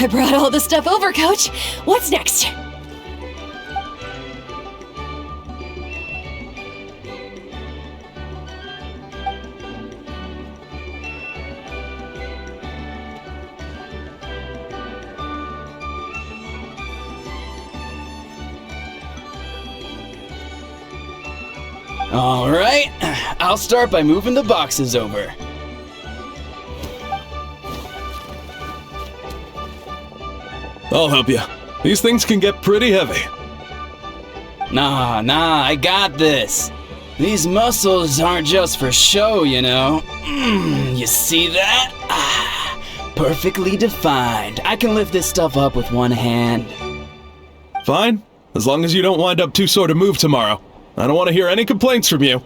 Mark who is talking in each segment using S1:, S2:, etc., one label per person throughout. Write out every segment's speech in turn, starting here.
S1: I brought all the stuff over, Coach. What's next?
S2: Alright, I'll start by moving the boxes over.
S3: I'll help you. These things can get pretty heavy.
S2: Nah, I got this. These muscles aren't just for show, you know. You see that? Perfectly defined. I can lift this stuff up with one hand.
S3: Fine, as long as you don't wind up too sore to move tomorrow. I don't want to hear any complaints from you.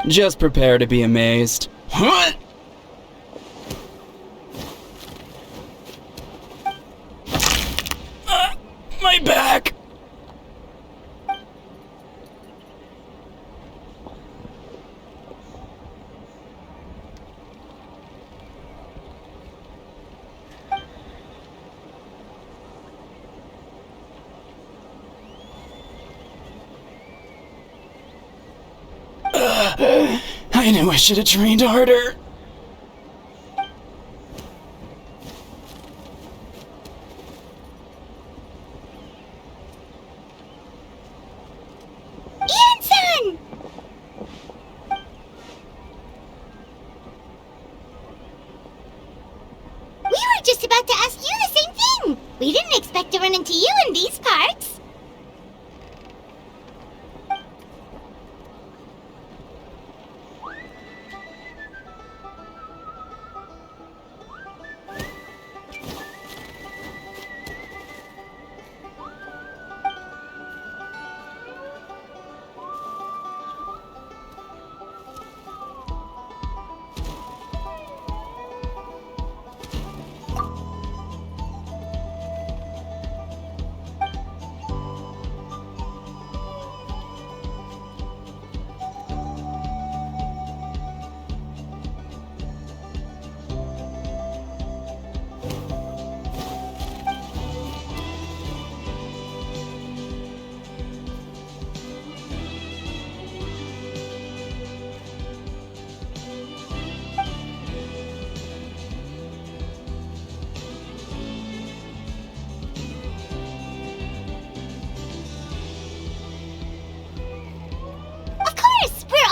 S2: Just prepare to be amazed. What? My back! I knew I should have trained harder.
S4: Just about to ask you the same thing! We didn't expect to run into you in these parts!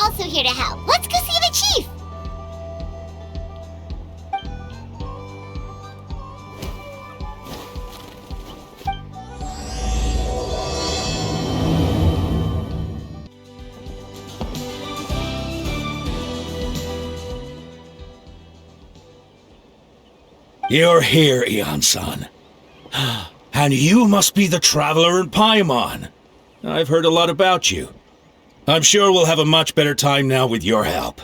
S4: Also here to help. Let's go see the chief!
S5: You're here, Eon-san. And you must be the traveler in Paimon. I've heard a lot about you. I'm sure we'll have a much better time now with your help.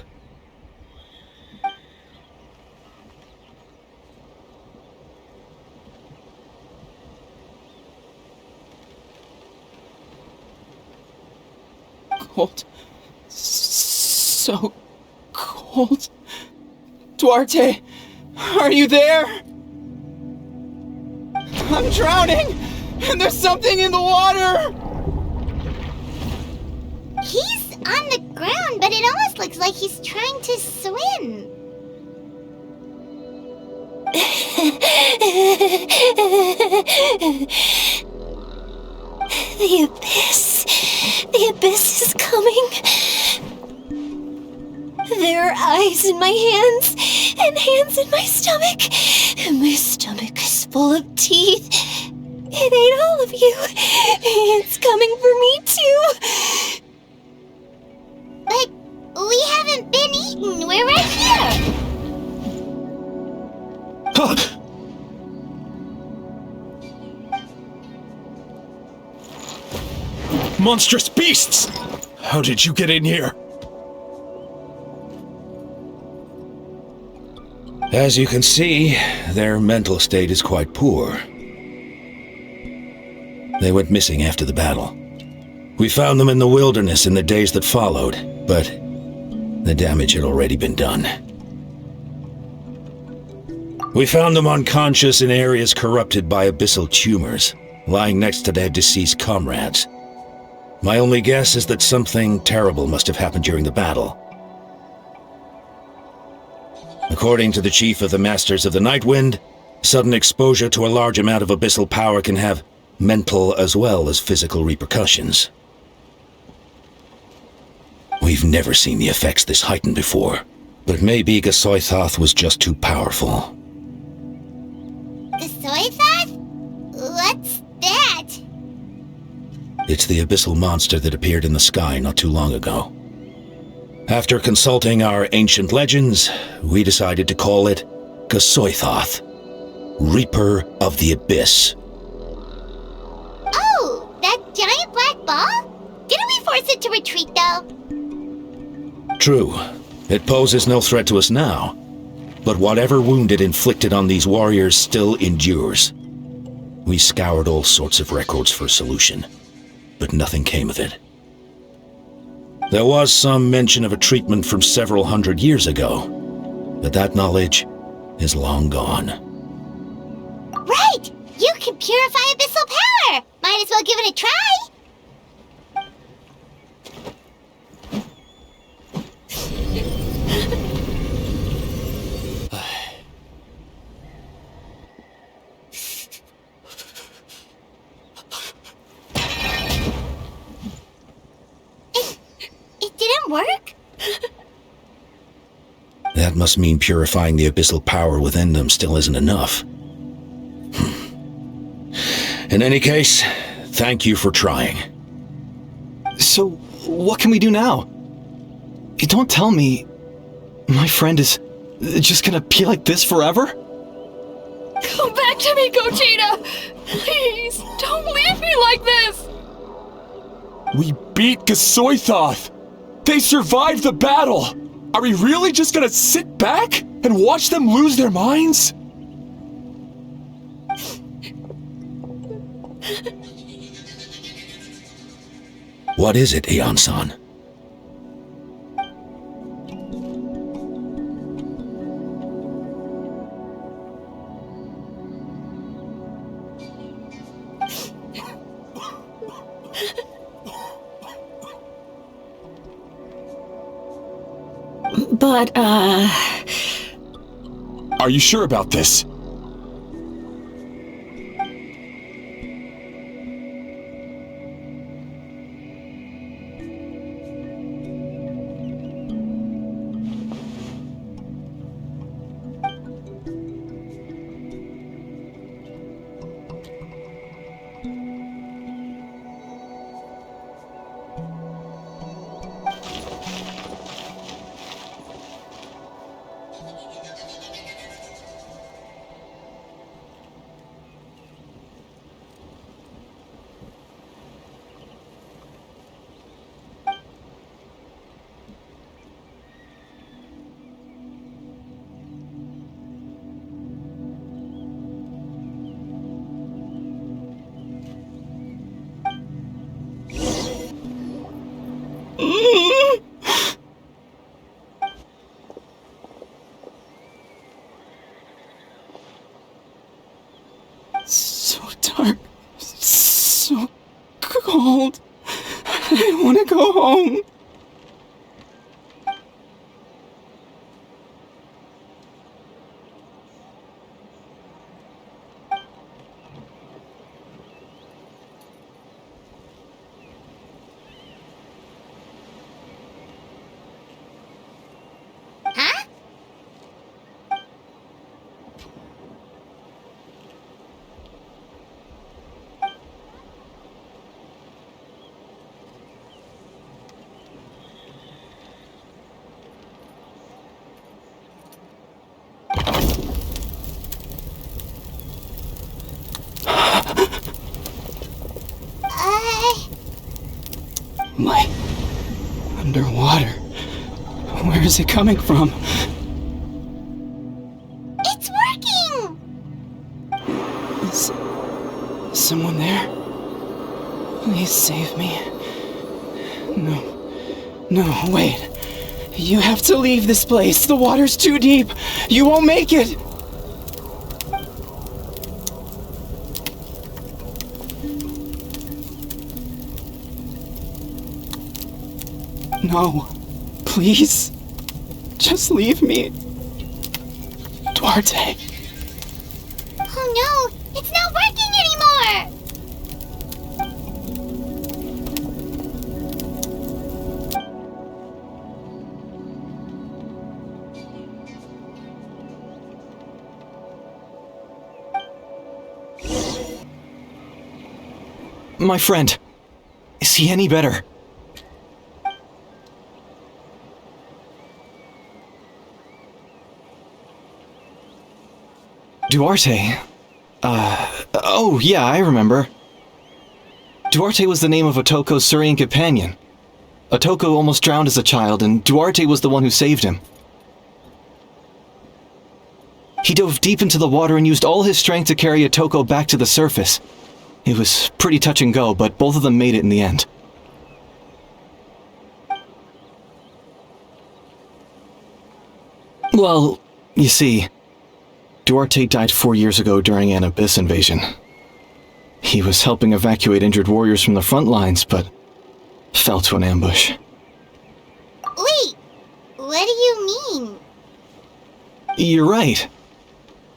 S2: Cold. So cold. Duarte, are you there? I'm drowning, and there's something in the water!
S4: He's on the ground, but it almost looks like he's trying to swim.
S1: The abyss. The abyss is coming. There are eyes in my hands, and hands in my stomach. And my stomach is full of teeth. It ate all of you. It's coming for me too.
S4: But we haven't been eaten. We're right here.
S3: Monstrous beasts! How did you get in here?
S5: As you can see, their mental state is quite poor. They went missing after the battle. We found them in the wilderness in the days that followed, but the damage had already been done. We found them unconscious in areas corrupted by abyssal tumors, lying next to their deceased comrades. My only guess is that something terrible must have happened during the battle. According to the chief of the Masters of the Nightwind, sudden exposure to a large amount of abyssal power can have mental as well as physical repercussions. We've never seen the effects this heightened before, but maybe Gasoithoth was just too powerful.
S4: Gasoithoth? What's that?
S5: It's the abyssal monster that appeared in the sky not too long ago. After consulting our ancient legends, we decided to call it Gasoithoth, Reaper of the Abyss.
S4: Oh, that giant black ball? Didn't we force it to retreat, though?
S5: True. It poses no threat to us now, but whatever wound it inflicted on these warriors still endures. We scoured all sorts of records for a solution, but nothing came of it. There was some mention of a treatment from several hundred years ago, but that knowledge is long gone.
S4: Right! You can purify abyssal power! Might as well give it a try! It didn't work?
S5: That must mean purifying the abyssal power within them still isn't enough. In any case, thank you for trying.
S6: So, what can we do now? You don't tell me my friend is just gonna be like this forever?
S7: Come back to me, Gogeta! Please, don't leave me like this!
S3: We beat Gasoithoth! They survived the battle! Are we really just gonna sit back and watch them lose their minds?
S5: What is it, Aeon-san?
S7: But,
S3: Are you sure about this?
S6: So dark, so cold. I want to go home.
S4: Huh?
S6: Light. Underwater. Where is it coming from?
S4: It's working!
S6: Is someone there? Please save me. No, wait. You have to leave this place. The water's too deep. You won't make it.
S2: No. Please. Just leave me. Duarte.
S4: Oh no, it's not working anymore!
S6: My friend. Is he any better? Duarte? Oh yeah, I remember. Duarte was the name of Otoko's Syrian companion. Otoko almost drowned as a child, and Duarte was the one who saved him. He dove deep into the water and used all his strength to carry Otoko back to the surface. It was pretty touch and go, but both of them made it in the end. Well, you see, Duarte died 4 years ago during an abyss invasion. He was helping evacuate injured warriors from the front lines, but fell to an ambush.
S4: Wait, what do you mean?
S6: You're right.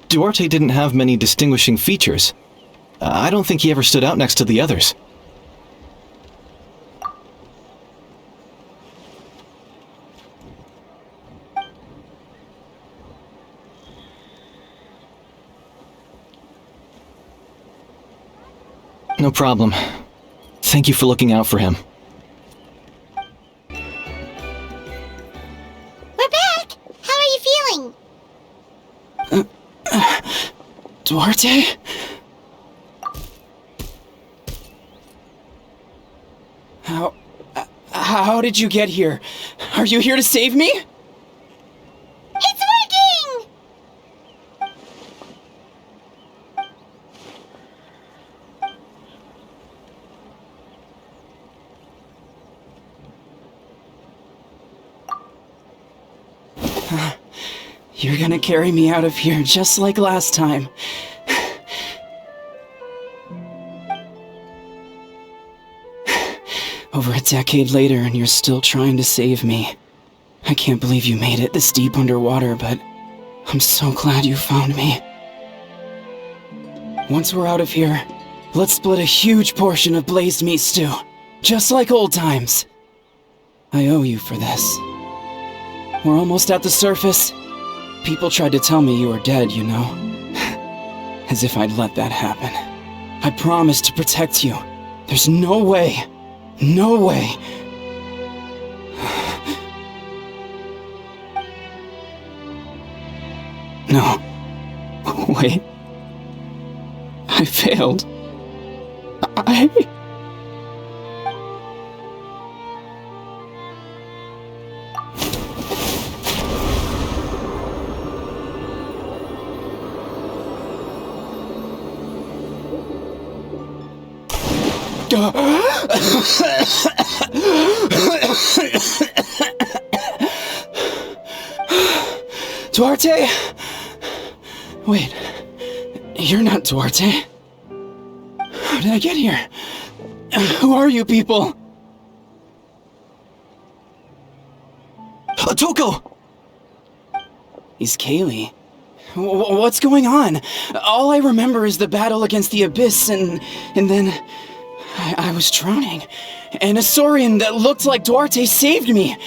S6: Duarte didn't have many distinguishing features. I don't think he ever stood out next to the others. No problem. Thank you for looking out for him.
S4: We're back! How are you feeling?
S2: Duarte? How did you get here? Are you here to save me?
S4: It's working!
S2: You're gonna carry me out of here just like last time. Over a decade later, and you're still trying to save me. I can't believe you made it this deep underwater, but I'm so glad you found me. Once we're out of here, let's split a huge portion of blazed meat stew, just like old times. I owe you for this. We're almost at the surface. People tried to tell me you were dead, you know. As if I'd let that happen. I promised to protect you. There's no way. No way. No. Wait. I failed. Duarte? Wait, you're not Duarte. How did I get here? Who are you people?
S6: Otoko!
S2: He's Kaylee. What's going on? All I remember is the battle against the Abyss, and then I was drowning. And a Saurian that looked like Duarte saved me.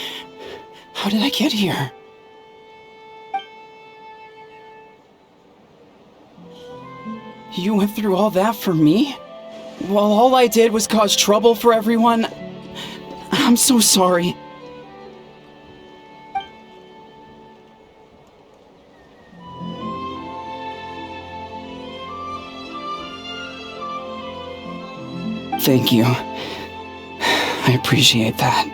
S2: How did I get here? You went through all that for me? While all I did was cause trouble for everyone? I'm so sorry. Thank you. I appreciate that.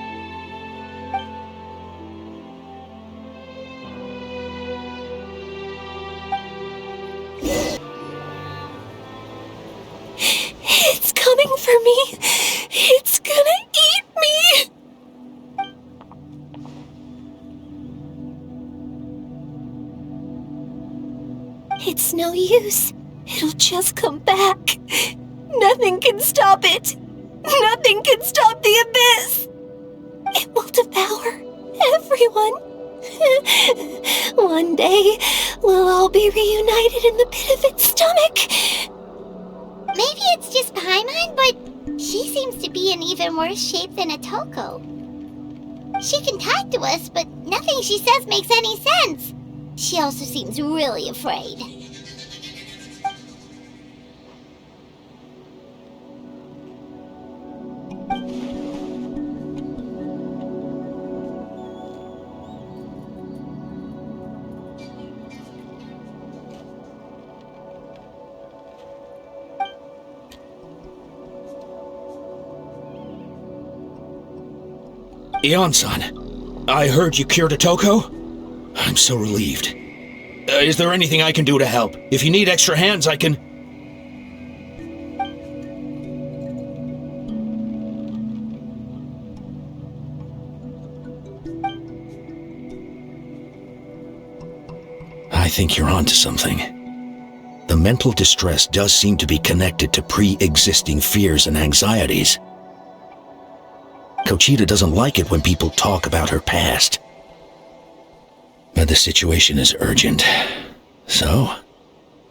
S1: It's coming for me. It's gonna eat me. It's no use. It'll just come back. Nothing can stop it. Nothing can stop the abyss. It will devour everyone. One day, we'll all be reunited in the pit of its stomach.
S4: Maybe it's just Paimon, but she seems to be in even worse shape than Otoko. She can talk to us, but nothing she says makes any sense. She also seems really afraid.
S5: Ion-san, I heard you cured Otoko? I'm so relieved. Is there anything I can do to help? If you need extra hands, I can... I think you're onto something. The mental distress does seem to be connected to pre-existing fears and anxieties. Kochita doesn't like it when people talk about her past. But the situation is urgent. So,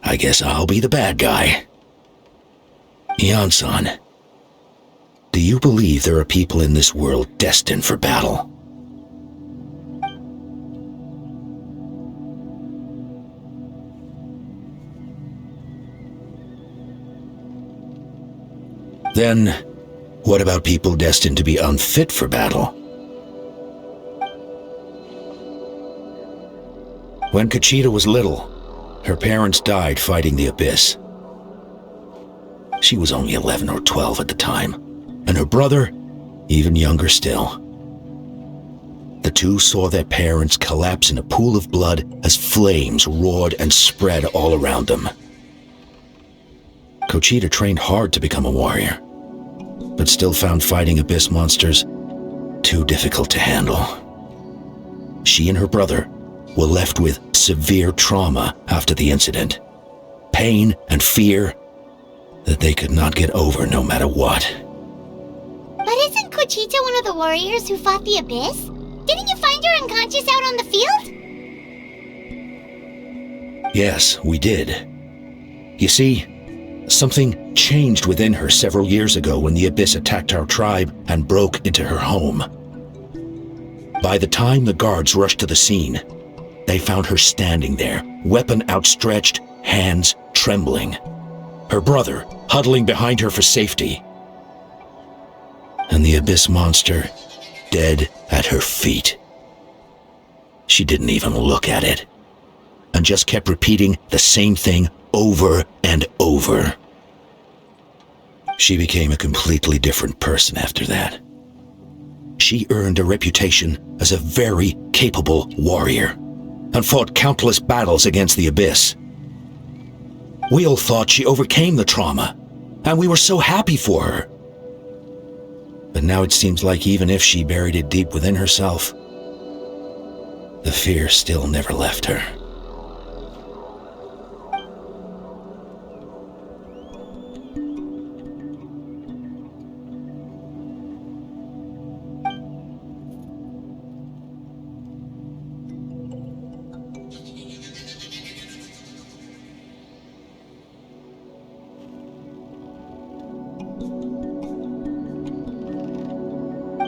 S5: I guess I'll be the bad guy. Ion-san, do you believe there are people in this world destined for battle? Then, what about people destined to be unfit for battle? When Kochita was little, her parents died fighting the Abyss. She was only 11 or 12 at the time, and her brother, even younger still. The two saw their parents collapse in a pool of blood as flames roared and spread all around them. Kochita trained hard to become a warrior, but still found fighting Abyss monsters too difficult to handle. She and her brother were left with severe trauma after the incident. Pain and fear that they could not get over no matter what.
S4: But isn't Kochita one of the warriors who fought the Abyss? Didn't you find her unconscious out on the field?
S5: Yes, we did. You see, something changed within her several years ago when the Abyss attacked our tribe and broke into her home. By the time the guards rushed to the scene, they found her standing there, weapon outstretched, hands trembling. Her brother huddling behind her for safety. And the Abyss monster dead at her feet. She didn't even look at it, and just kept repeating the same thing over and over. She became a completely different person after that. She earned a reputation as a very capable warrior, and fought countless battles against the Abyss. We all thought she overcame the trauma, and we were so happy for her. But now it seems like even if she buried it deep within herself, the fear still never left her.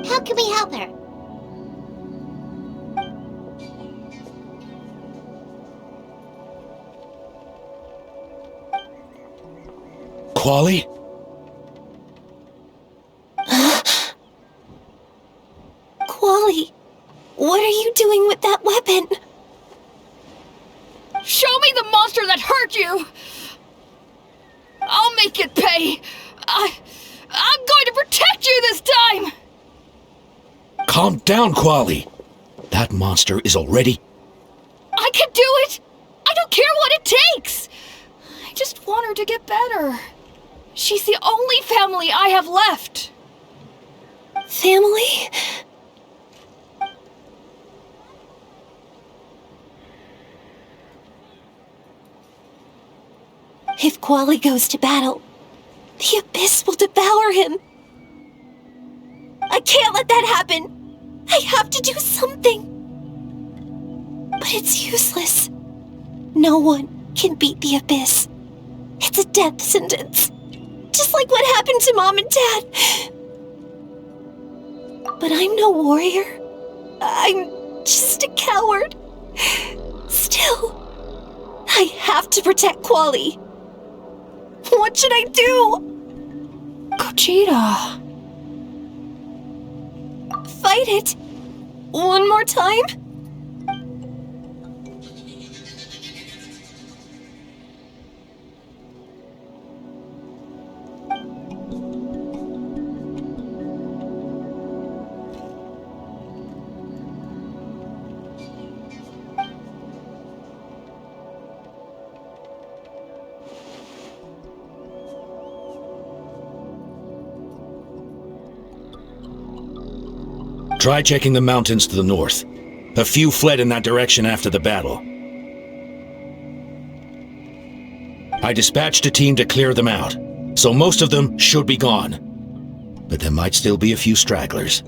S4: How can we help her?
S5: Quali?
S1: Quali, what are you doing with that weapon?
S7: Show me the monster that hurt you! I'll make it pay! I'm going to protect you this time!
S5: Calm down, Quali. That monster is already...
S7: I can do it! I don't care what it takes! I just want her to get better. She's the only family I have left.
S1: Family? If Quali goes to battle, the Abyss will devour him. I can't let that happen. I have to do something. But it's useless. No one can beat the abyss. It's a death sentence. Just like what happened to Mom and Dad. But I'm no warrior. I'm just a coward. Still, I have to protect Quali. What should I do?
S7: Gogeta.
S1: Fight it. One more time?
S5: Try checking the mountains to the north. A few fled in that direction after the battle. I dispatched a team to clear them out, so most of them should be gone. But there might still be a few stragglers.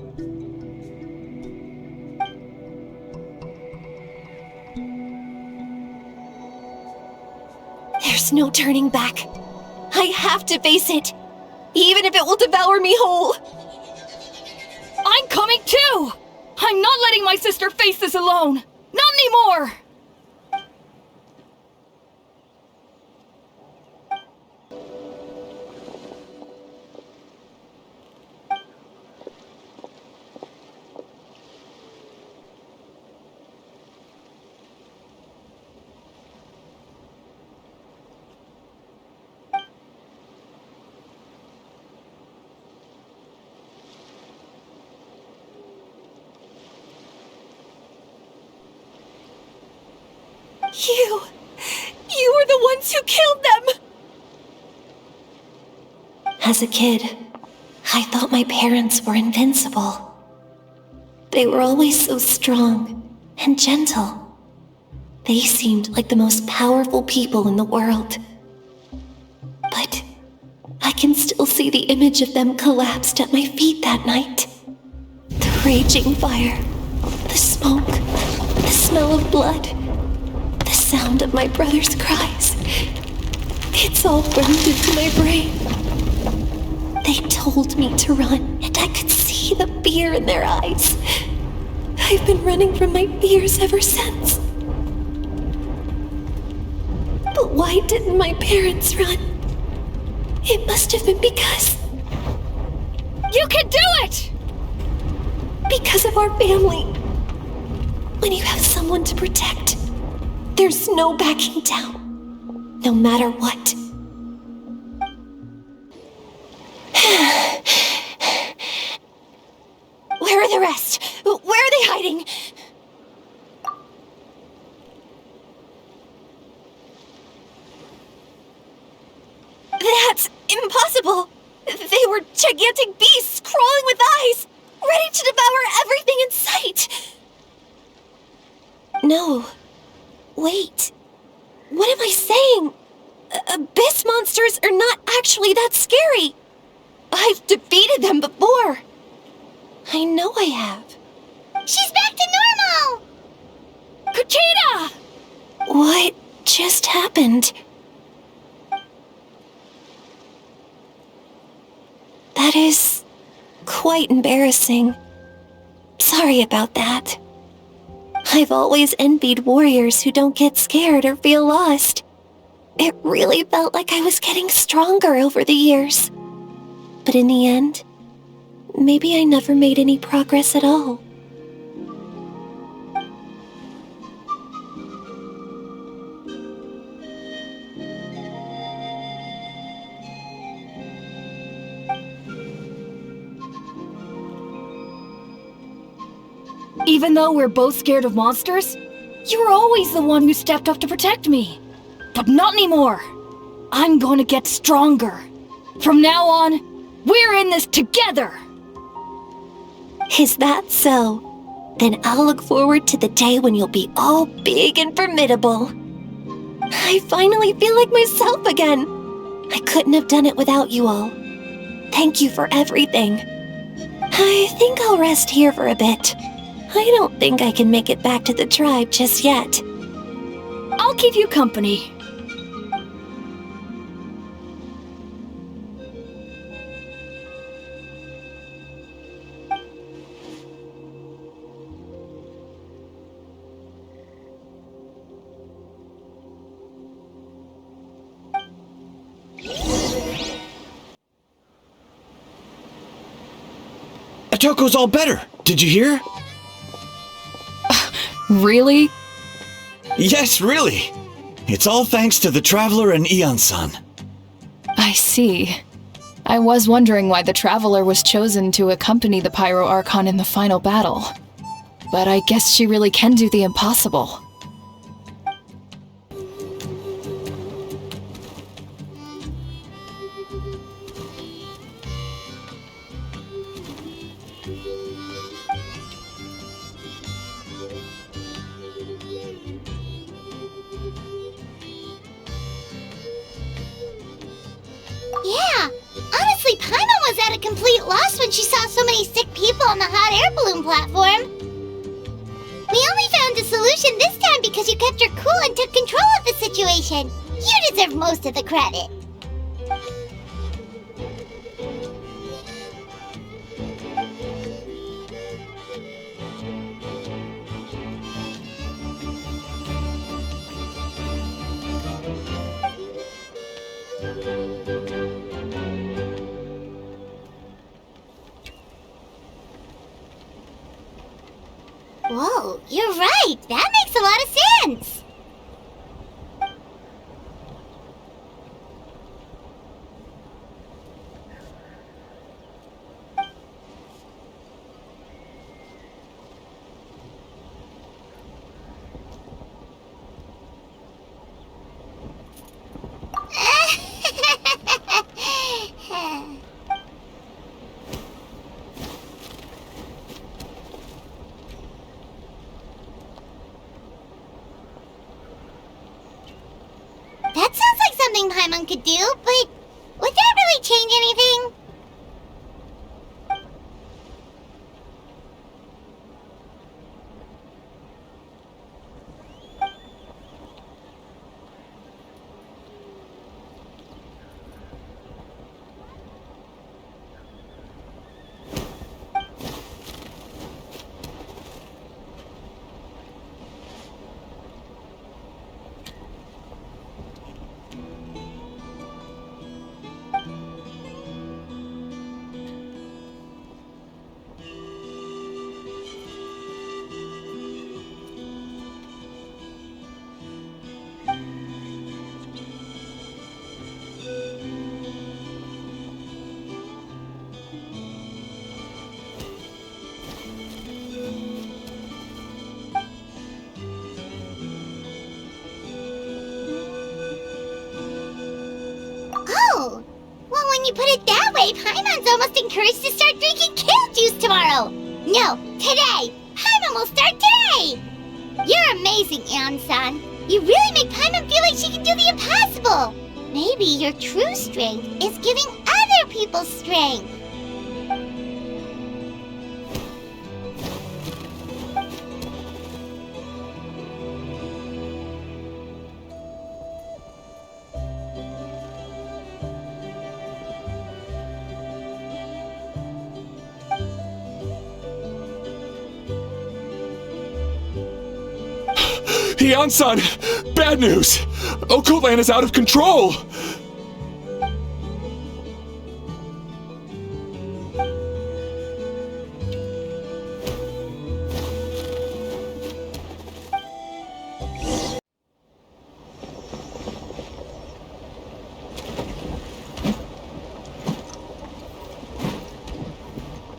S1: There's no turning back. I have to face it, even if it will devour me whole.
S7: I'm coming too! I'm not letting my sister face this alone! Not anymore!
S1: You were the ones who killed them! As a kid, I thought my parents were invincible. They were always so strong and gentle. They seemed like the most powerful people in the world. But I can still see the image of them collapsed at my feet that night. The raging fire, the smoke, the smell of blood, the sound of my brother's cries. It's all burned into my brain. They told me to run, and I could see the fear in their eyes. I've been running from my fears ever since. But why didn't my parents run? It must have been because...
S7: You can do it!
S1: Because of our family. When you have someone to protect, there's no backing down, no matter what. Where are the rest? Where are they hiding? That's impossible! They were gigantic beasts crawling with eyes, ready to devour everything in sight! No. Wait. What am I saying? Abyss monsters are not actually that scary. I've defeated them before. I know I have.
S4: She's back to normal!
S7: Gogeta!
S1: What just happened? That is quite embarrassing. Sorry about that. I've always envied warriors who don't get scared or feel lost. It really felt like I was getting stronger over the years. But in the end, maybe I never made any progress at all.
S7: Even though we're both scared of monsters, you were always the one who stepped up to protect me. But not anymore. I'm going to get stronger. From now on, we're in this together.
S1: Is that so? Then I'll look forward to the day when you'll be all big and formidable. I finally feel like myself again. I couldn't have done it without you all. Thank you for everything. I think I'll rest here for a bit. I don't think I can make it back to the tribe just yet.
S7: I'll keep you company.
S6: Otoko's all better. Did you hear?
S7: Really?
S6: Yes, really. It's all thanks to the Traveler and Ian-san.
S8: I see. I was wondering why the Traveler was chosen to accompany the Pyro Archon in the final battle. But I guess she really can do the impossible.
S4: Yeah, honestly, Paimon was at a complete loss when she saw so many sick people on the hot air balloon platform. We only found a solution this time because you kept your cool and took control of the situation. You deserve most of the credit. Whoa, you're right. That makes a lot of sense. That sounds like something Paimon could do, but would that really change anything? Oh, well, when you put it that way, Paimon's almost encouraged to start drinking kale juice tomorrow. No, today. Paimon will start today. You're amazing, Ian-san. You really make Paimon feel like she can do the impossible. Maybe your true strength is giving other people strength.
S3: Ian-san! Bad news! Okoland is out of control!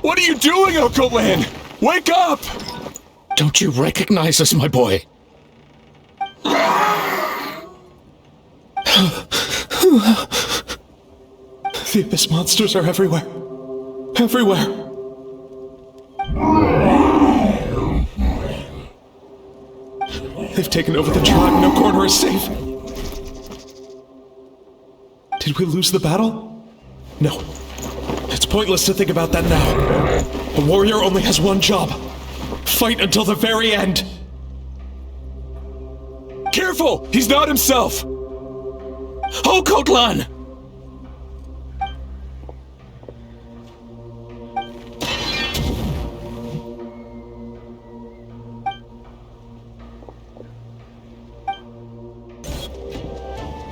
S3: What are you doing, Okoland? Wake up!
S5: Don't you recognize us, my boy?
S3: The Abyss monsters are everywhere. Everywhere. They've taken over the tribe. No corner is safe. Did we lose the battle? No. It's pointless to think about that now. A warrior only has one job. fight until the very end. Careful! He's not himself!
S5: Oh, Natlan!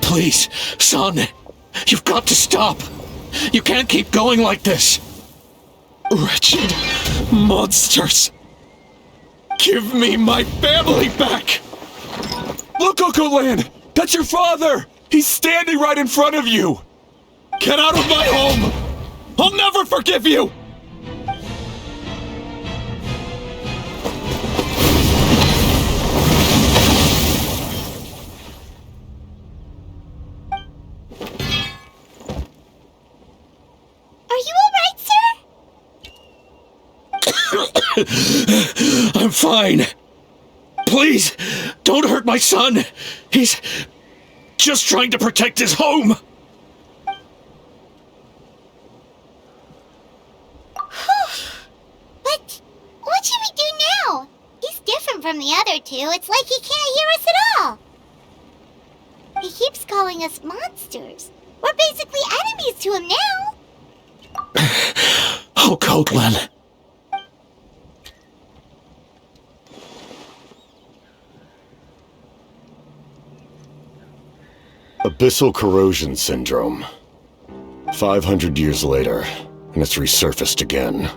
S5: Please, son, you've got to stop. You can't keep going like this. Wretched monsters. Give me my family back!
S3: Look, Natlan! That's your father! He's standing right in front of you!
S5: Get out of my home! I'll never forgive you!
S4: Are you alright, sir?
S5: I'm fine. Please, don't hurt my son. He's just trying to protect his home.
S4: But what should we do now? He's different from the other two. It's like he can't hear us at all. He keeps calling us monsters. We're basically enemies to him now.
S5: Oh, Natlan.
S9: Abyssal corrosion syndrome. 500 years later, and it's resurfaced again.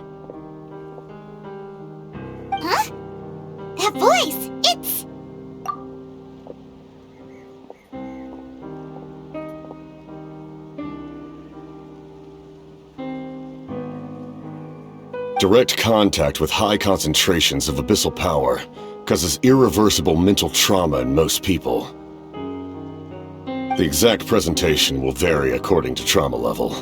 S4: Huh? That voice! It's...
S9: Direct contact with high concentrations of abyssal power causes irreversible mental trauma in most people. The exact presentation will vary according to trauma level.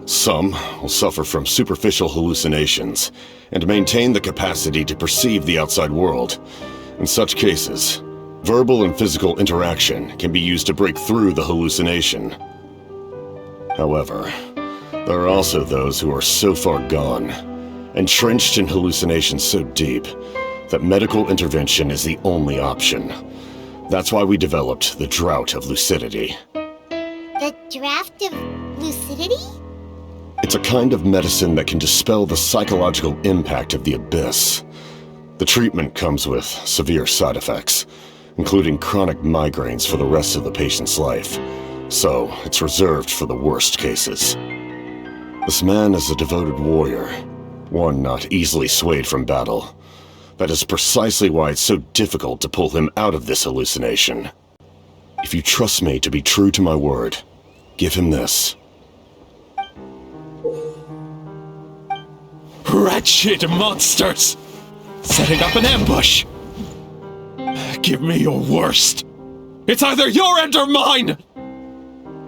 S9: Some will suffer from superficial hallucinations and maintain the capacity to perceive the outside world. In such cases, verbal and physical interaction can be used to break through the hallucination. However, there are also those who are so far gone, entrenched in hallucinations so deep, that medical intervention is the only option. That's why we developed the Drought of Lucidity.
S4: The Draft of Lucidity?
S9: It's a kind of medicine that can dispel the psychological impact of the abyss. The treatment comes with severe side effects, including chronic migraines for the rest of the patient's life, so it's reserved for the worst cases. This man is a devoted warrior, one not easily swayed from battle. That is precisely why it's so difficult to pull him out of this hallucination. If you trust me to be true to my word, give him this.
S5: Wretched monsters! Setting up an ambush! Give me your worst! It's either your end or mine!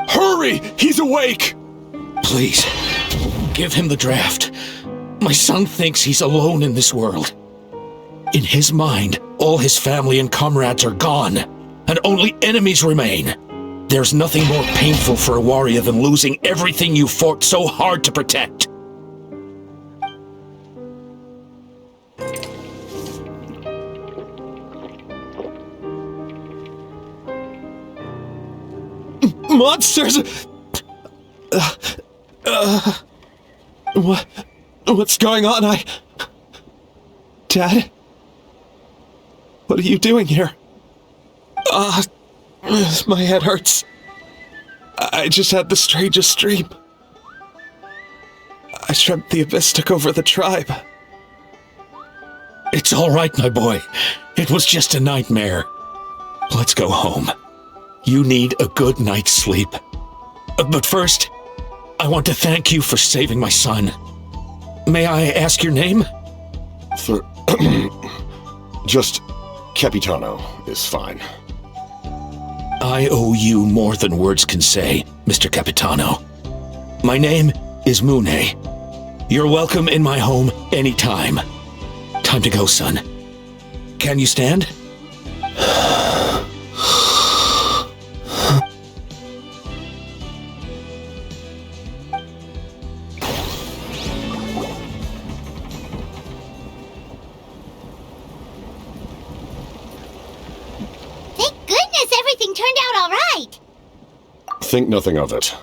S3: Hurry! He's awake!
S5: Please, give him the draft. My son thinks he's alone in this world. In his mind, all his family and comrades are gone, and only enemies remain. There's nothing more painful for a warrior than losing everything you fought so hard to protect. Monsters! What's going on? Dad? What are you doing here? My head hurts. I just had the strangest dream. I dreamt the abyss took over the tribe. It's all right, my boy. It was just a nightmare. Let's go home. You need a good night's sleep. But first, I want to thank you for saving my son. May I ask your name?
S9: Just Capitano is fine.
S5: I owe you more than words can say, Mr. Capitano. My name is Mune. You're welcome in my home anytime. Time to go, son. Can you stand?
S4: everything turned out all right.
S9: Think nothing of it.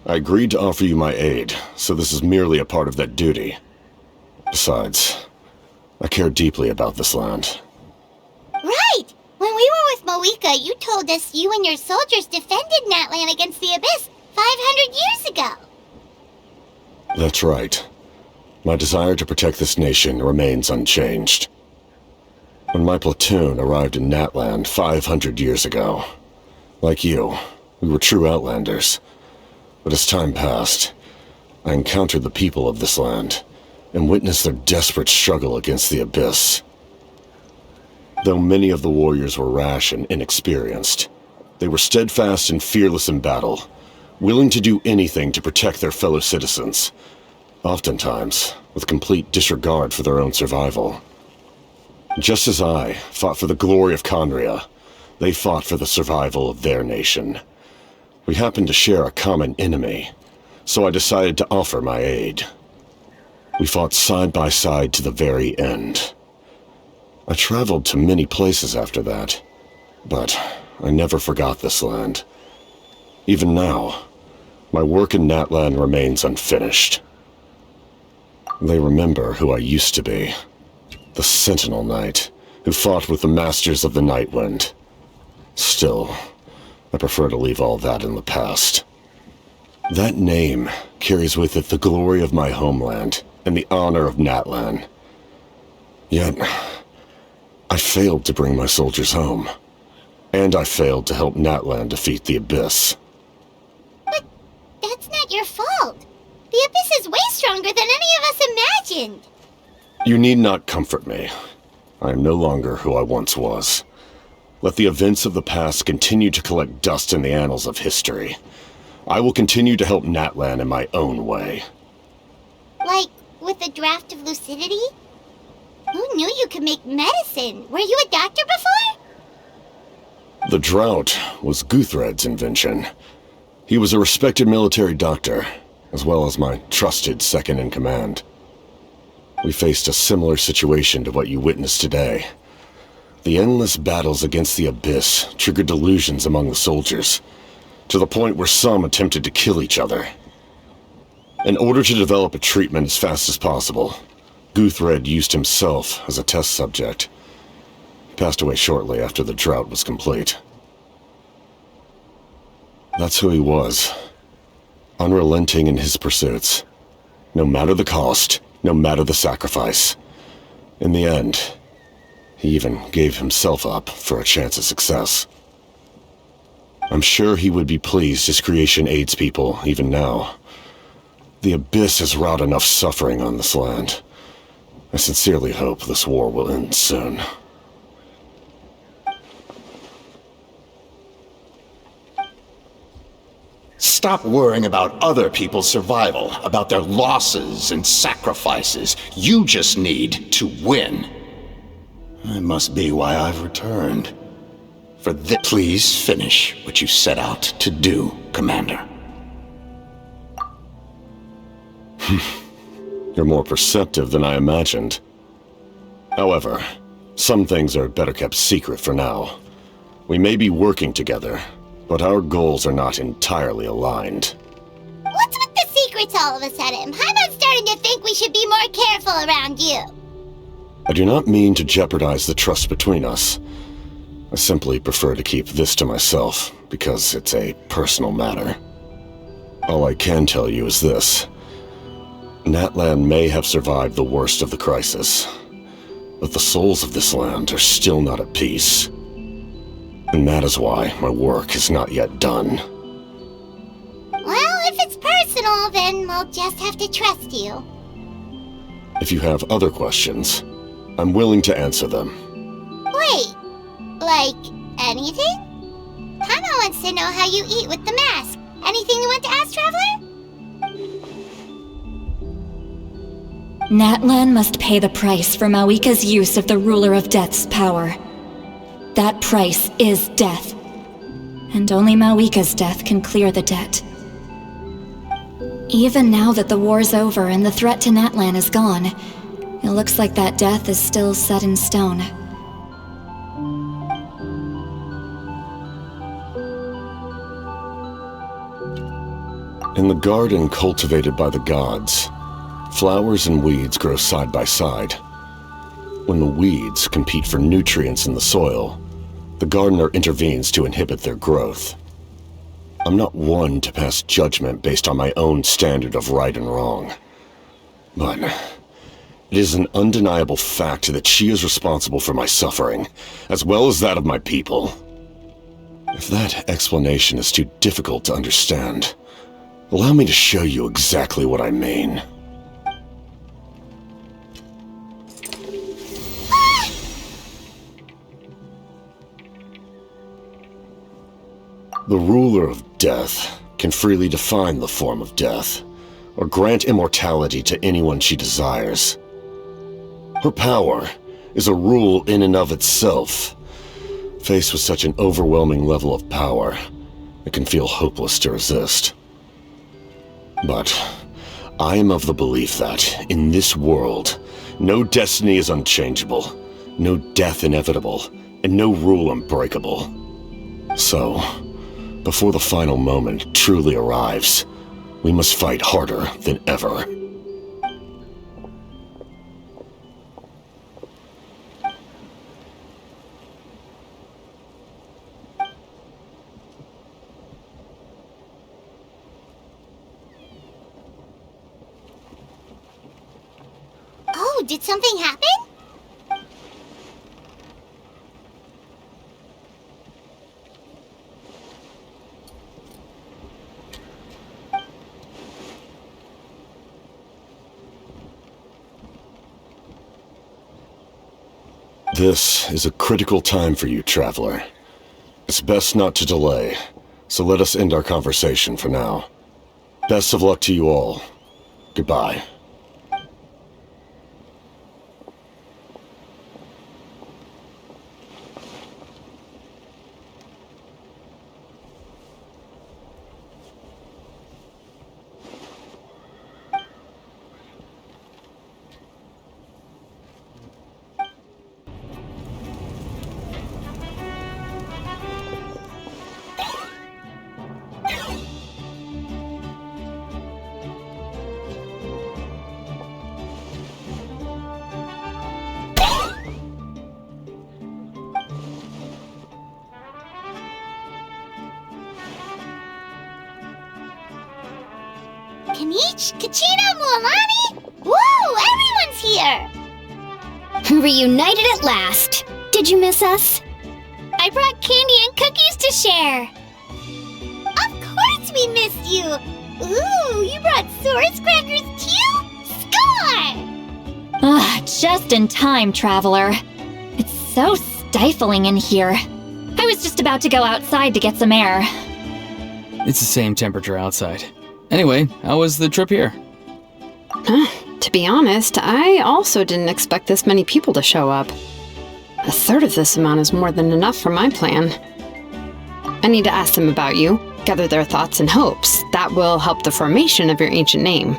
S9: I agreed to offer you my aid, so this is merely a part of that duty. Besides, I care deeply about this land.
S4: Right! When we were with Moeka, you told us you and your soldiers defended Natlan against the Abyss 500 years ago.
S9: That's right. My desire to protect this nation remains unchanged. When my platoon arrived in Natlan 500 years ago, like you, we were true outlanders. But as time passed, I encountered the people of this land and witnessed their desperate struggle against the Abyss. Though many of the warriors were rash and inexperienced, they were steadfast and fearless in battle, willing to do anything to protect their fellow citizens, oftentimes with complete disregard for their own survival. Just as I fought for the glory of Conria, they fought for the survival of their nation. We happened to share a common enemy, so I decided to offer my aid. We fought side by side to the very end. I traveled to many places after that, but I never forgot this land. Even now, my work in Natlan remains unfinished. They remember who I used to be, the Sentinel Knight, who fought with the Masters of the Nightwind. Still, I prefer to leave all that in the past. That name carries with it the glory of my homeland and the honor of Natlan. Yet, I failed to bring my soldiers home, and I failed to help Natlan defeat the Abyss.
S4: But that's not your fault. The Abyss is way stronger than any of us imagined.
S9: You need not comfort me. I am no longer who I once was. Let the events of the past continue to collect dust in the annals of history. I will continue to help Natlan in my own way.
S4: Like, with the draft of lucidity? Who knew you could make medicine? Were you a doctor before?
S9: The drought was Guthred's invention. He was a respected military doctor, as well as my trusted second-in-command. We faced a similar situation to what you witnessed today. The endless battles against the Abyss triggered delusions among the soldiers, to the point where some attempted to kill each other. In order to develop a treatment as fast as possible, Guthred used himself as a test subject. He passed away shortly after the drought was complete. That's who he was. Unrelenting in his pursuits. No matter the cost, no matter the sacrifice. In the end, he even gave himself up for a chance at success. I'm sure he would be pleased his creation aids people even now. The Abyss has wrought enough suffering on this land. I sincerely hope this war will end soon.
S10: Stop worrying about other people's survival, about their losses and sacrifices. You just need to win. That must be why I've returned. For this, please finish what you set out to do, Commander.
S9: You're more perceptive than I imagined. However, some things are better kept secret for now. We may be working together, but our goals are not entirely aligned.
S4: What's with the secrets all of a sudden? I'm starting to think we should be more careful around you.
S9: I do not mean to jeopardize the trust between us. I simply prefer to keep this to myself, because it's a personal matter. All I can tell you is this. Natlan may have survived the worst of the crisis, but the souls of this land are still not at peace. And that is why my work is not yet done.
S4: Well, if it's personal, then we'll just have to trust you.
S9: If you have other questions, I'm willing to answer them.
S4: Wait, like anything? Hana wants to know how you eat with the mask. Anything you want to ask, Traveler?
S1: Natlan must pay the price for Mawika's use of the Ruler of Death's power. That price is death. And only Mawika's death can clear the debt. Even now that the war's over and the threat to Natlan is gone, it looks like that death is still set in stone.
S9: In the garden cultivated by the gods, flowers and weeds grow side by side. When the weeds compete for nutrients in the soil, the gardener intervenes to inhibit their growth. I'm not one to pass judgment based on my own standard of right and wrong. But it is an undeniable fact that she is responsible for my suffering, as well as that of my people. If that explanation is too difficult to understand, allow me to show you exactly what I mean. The ruler of death can freely define the form of death, or grant immortality to anyone she desires. Her power is a rule in and of itself. Faced with such an overwhelming level of power, it can feel hopeless to resist. But I am of the belief that, in this world, no destiny is unchangeable, no death inevitable, and no rule unbreakable. So, before the final moment truly arrives, we must fight harder than ever.
S4: Oh, did something happen?
S9: This is a critical time for you, traveler. It's best not to delay, so let us end our conversation for now. Best of luck to you all. Goodbye.
S4: Kanich, Kachina, Mualani? Woo! Everyone's here!
S1: Reunited at last. Did you miss us?
S4: I brought candy and cookies to share. Of course we missed you! Ooh, you brought Source crackers too? Score!
S1: Ah, just in time, traveler. It's so stifling in here. I was just about to go outside to get some air.
S2: It's the same temperature outside. Anyway, how was the trip here?
S11: To be honest, I also didn't expect this many people to show up. A third of this amount is more than enough for my plan. I need to ask them about you, gather their thoughts and hopes. That will help the formation of your ancient name.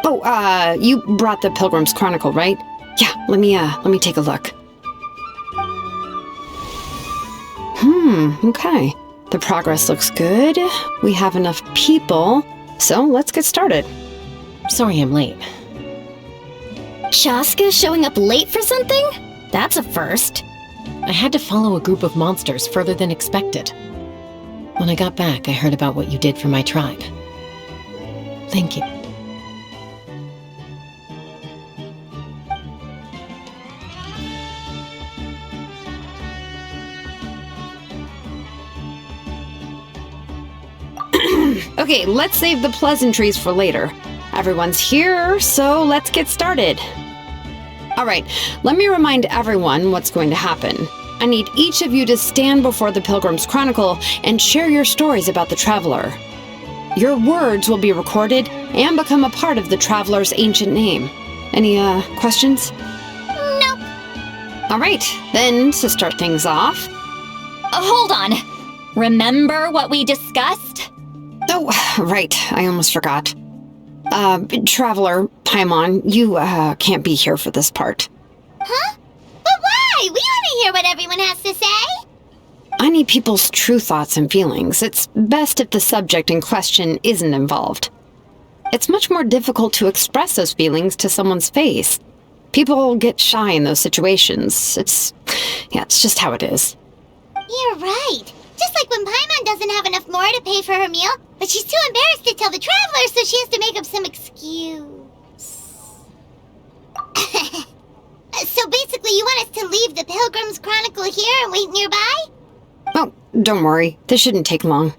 S11: Oh, you brought the Pilgrim's Chronicle, right? Yeah, let me take a look. Okay. The progress looks good. We have enough people, so let's get started.
S12: Sorry I'm late.
S1: Shaska showing up late for something? That's a first.
S12: I had to follow a group of monsters further than expected. When I got back, I heard about what you did for my tribe. Thank you.
S11: Okay, let's save the pleasantries for later. Everyone's here, so let's get started. Alright, let me remind everyone what's going to happen. I need each of you to stand before the Pilgrim's Chronicle and share your stories about the Traveler. Your words will be recorded and become a part of the Traveler's ancient name. Any, questions?
S4: Nope.
S11: Alright, then, to start things off...
S1: Hold on. Remember what we discussed?
S11: Oh, right, I almost forgot. Traveler, Paimon, you, can't be here for this part.
S4: Huh? But why? We want to hear what everyone has to say.
S11: I need people's true thoughts and feelings. It's best if the subject in question isn't involved. It's much more difficult to express those feelings to someone's face. People get shy in those situations. It's just how it is.
S4: You're right. Just like when Paimon doesn't have enough more to pay for her meal, but she's too embarrassed to tell the traveler, so she has to make up some excuse. So basically, you want us to leave the Pilgrim's Chronicle here and wait nearby?
S11: Oh, don't worry. This shouldn't take long.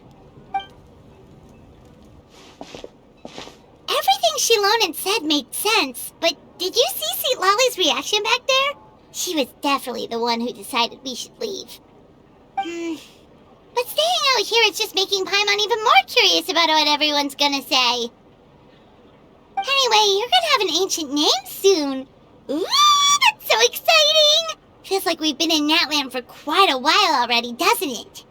S4: Everything Shilonen said made sense, but did you see St. Lolly's reaction back there? She was definitely the one who decided we should leave. But staying out here is just making Paimon even more curious about what everyone's gonna say. Anyway, you're gonna have an ancient name soon. Ooh, that's so exciting! Feels like we've been in Natlan for quite a while already, doesn't it?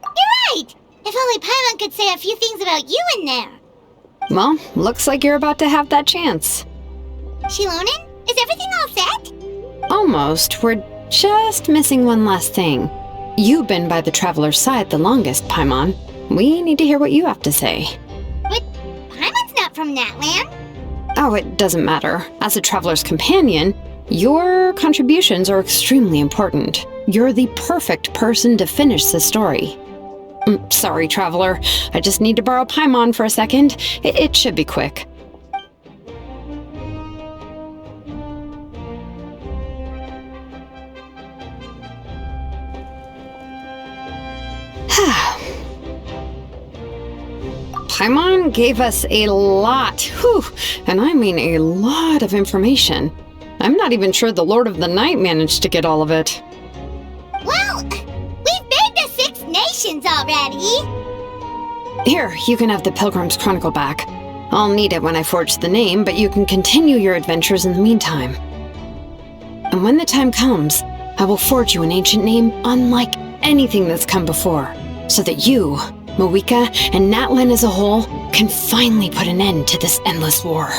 S4: You're right! If only Paimon could say a few things about you in there.
S11: Well, looks like you're about to have that chance.
S4: Shilonen, is everything all set?
S11: Almost. We're just missing one last thing. You've been by the Traveler's side the longest, Paimon. We need to hear what you have to say.
S4: But Paimon's not from Natlan.
S11: Oh, it doesn't matter. As a Traveler's companion, your contributions are extremely important. You're the perfect person to finish the story. Sorry, Traveler. I just need to borrow Paimon for a second. It should be quick. Paimon gave us a lot, and I mean a lot of information. I'm not even sure the Lord of the Night managed to get all of it.
S4: Well, we've made the 6 nations already.
S11: Here, you can have the Pilgrim's Chronicle back. I'll need it when I forge the name, but you can continue your adventures in the meantime. And when the time comes, I will forge you an ancient name unlike anything that's come before, so that you, Moika, and Natlan as a whole can finally put an end to this endless war.